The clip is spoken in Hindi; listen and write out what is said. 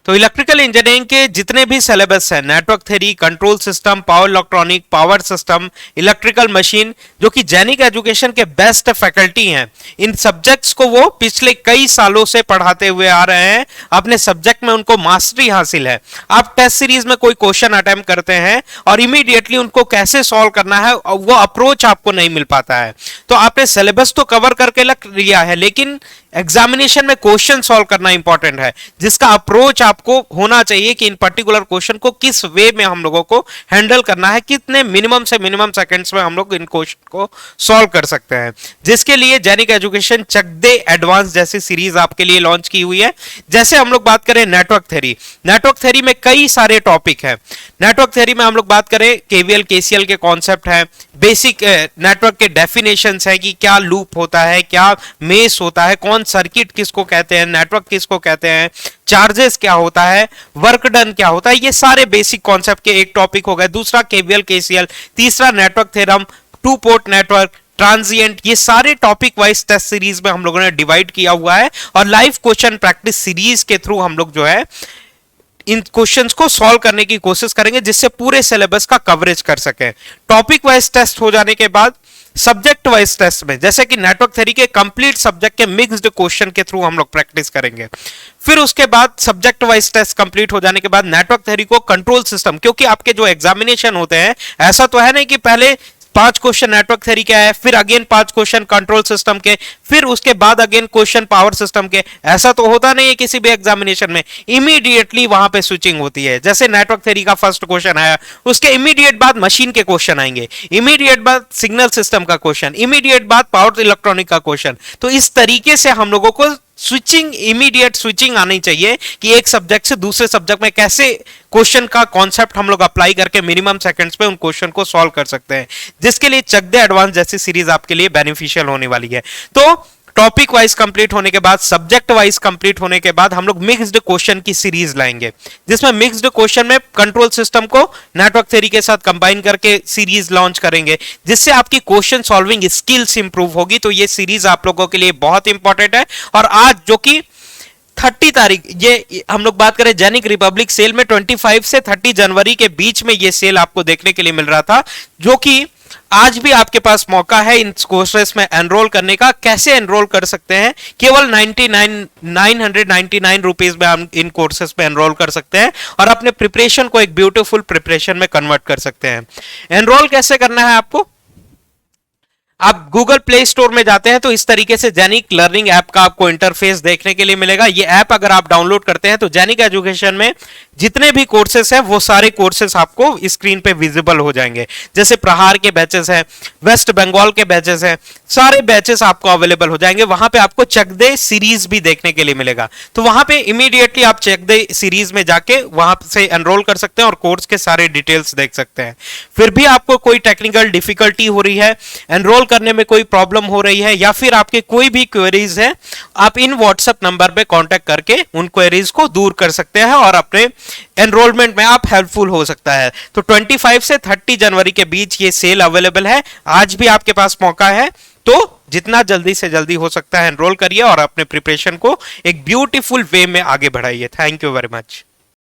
तो इलेक्ट्रिकल इंजीनियरिंग के जितने भी सिलेबस हैं, network theory, control system, power electronic, power system, electrical machine, जो कि जैनिक एजुकेशन के बेस्ट फैकल्टी हैं, इन सब्जेक्ट्स को वो पिछले कई सालों से पढ़ाते हुए आ रहे हैं। अपने सब्जेक्ट में उनको मास्टरी हासिल है। आप टेस्ट सीरीज में कोई क्वेश्चन अटेम्प्ट करते हैं और इमीडिएटली उनको कैसे सॉल्व करना है, वो अप्रोच आपको नहीं मिल पाता है। तो आपने सिलेबस तो कवर करके रख लिया है, लेकिन एग्जामिनेशन में क्वेश्चन सॉल्व करना इंपॉर्टेंट है, जिसका अप्रोच आपको होना चाहिए कि इन पर्टिकुलर क्वेश्चन को किस वे में हम लोगों को हैंडल करना है, कितने मिनिमम से मिनिमम सेकंड्स में हम लोग इन क्वेश्चन को सॉल्व कर सकते हैं। जिसके लिए जैनिक एजुकेशन चक दे एडवांस जैसी सीरीज आपके लिए लॉन्च की हुई है। जैसे हम लोग बात करें नेटवर्क थ्योरी, नेटवर्क थ्योरी में कई सारे टॉपिक है। नेटवर्क थ्योरी में हम लोग बात करें केवीएल केसीएल के कॉन्सेप्ट है, बेसिक नेटवर्क के डेफिनेशंस है कि क्या लूप होता है, क्या मेस होता है, कौन सर्किट किसको कहते हैं, नेटवर्क किसको कहते हैं, चार्जेस क्या होता है, वर्क डन क्या होता है, ये सारे बेसिक कॉन्सेप्ट के एक टॉपिक हो गए। दूसरा केवीएल केसीएल, तीसरा network theorem, two port network, transient, ये सारे टॉपिक वाइज टेस्ट सीरीज में हम लोगों ने डिवाइड किया हुआ है और लाइव क्वेश्चन प्रैक्टिस सीरीज के थ्रू हम लोग जो है इन क्वेश्चंस को सॉल्व करने की कोशिश करेंगे, जिससे पूरे सिलेबस का कवरेज कर सकें। टॉपिक वाइज टेस्ट हो जाने के बाद सब्जेक्ट वाइज टेस्ट में, जैसे कि नेटवर्क थ्योरी के कंप्लीट सब्जेक्ट के मिक्स्ड क्वेश्चन के थ्रू हम लोग प्रैक्टिस करेंगे। फिर उसके बाद सब्जेक्ट वाइज टेस्ट कंप्लीट हो जाने के बाद नेटवर्क थ्योरी को कंट्रोल सिस्टम, क्योंकि आपके जो एग्जामिनेशन होते हैं, ऐसा तो है नहीं कि पहले 5 क्वेश्चन नेटवर्क थ्योरी के आए, फिर अगेन 5 क्वेश्चन कंट्रोल सिस्टम के, फिर उसके बाद अगेन क्वेश्चन पावर सिस्टम के। ऐसा तो होता नहीं है किसी भी एग्जामिनेशन में। इमीडिएटली वहां पे स्विचिंग होती है। जैसे नेटवर्क थ्योरी का फर्स्ट क्वेश्चन आया, उसके इमीडिएट बाद मशीन के क्वेश्चन आएंगे, इमीडिएट बाद सिग्नल सिस्टम का क्वेश्चन, इमीडिएट बाद पावर इलेक्ट्रॉनिक का क्वेश्चन। तो इस तरीके से हम लोगों को स्विचिंग, इमीडिएट स्विचिंग आनी चाहिए कि एक सब्जेक्ट से दूसरे सब्जेक्ट में कैसे क्वेश्चन का कॉन्सेप्ट हम लोग अप्लाई करके मिनिमम सेकंड्स में उन क्वेश्चन को सॉल्व कर सकते हैं, जिसके लिए चक दे एडवांस जैसी सीरीज आपके लिए बेनिफिशियल होने वाली है। तो टॉपिक वाइज कंप्लीट होने के बाद, सब्जेक्ट वाइज कंप्लीट होने के बाद हम लोग मिक्स्ड क्वेश्चन की सीरीज लाएंगे, जिसमें मिक्स्ड क्वेश्चन में कंट्रोल सिस्टम को नेटवर्क थ्योरी के साथ कंबाइन करके सीरीज लॉन्च करेंगे, जिससे आपकी क्वेश्चन सॉल्विंग स्किल्स इंप्रूव होगी। तो ये सीरीज आप लोगों के लिए बहुत इंपॉर्टेंट है। और आज जो कि 30 तारीख, ये हम लोग बात करें जैनिक रिपब्लिक सेल में 25 से 30 जनवरी के बीच में ये सेल आपको देखने के लिए मिल रहा था, जो कि आज भी आपके पास मौका है इन कोर्सेस में एनरोल करने का। कैसे एनरोल कर सकते हैं? केवल 999 रुपीज में हम इन कोर्सेस में एनरोल कर सकते हैं और अपने प्रिपरेशन को एक ब्यूटीफुल प्रिपरेशन में कन्वर्ट कर सकते हैं। एनरोल कैसे करना है आपको? आप गूगल प्ले स्टोर में जाते हैं तो इस तरीके से जैनिक लर्निंग ऐप का आपको इंटरफेस देखने के लिए मिलेगा। ये ऐप अगर आप डाउनलोड करते हैं तो जैनिक एजुकेशन में जितने भी कोर्सेस हैं वो सारे कोर्सेस आपको स्क्रीन पे विजिबल हो जाएंगे। जैसे प्रहार के बैचेस हैं, वेस्ट बंगाल के बैचेस हैं, सारे बैचेस आपको अवेलेबल हो जाएंगे। वहां पे आपको चक दे सीरीज भी देखने के लिए मिलेगा। तो वहां पे इमीडिएटली आप चक दे सीरीज में जाके वहां से एनरोल कर सकते हैं और कोर्स के सारे डिटेल्स देख सकते हैं। फिर भी आपको कोई टेक्निकल डिफिकल्टी हो रही है, एनरोल करने में कोई प्रॉब्लम हो रही है, या फिर आपके कोई भी क्वेरीज है, आप इन व्हाट्सएप नंबर पे कांटेक्ट करके उन क्वेरीज को दूर कर सकते हैं और अपने एनरोलमेंट में आप हेल्पफुल हो सकता है। तो 25 से 30 जनवरी के बीच ये सेल अवेलेबल है। आज भी आपके पास मौका है, तो जितना जल्दी से जल्दी हो सकता है एनरोल करिए और अपने प्रिपरेशन को एक ब्यूटीफुल वे में आगे बढ़ाइए। Thank you very much.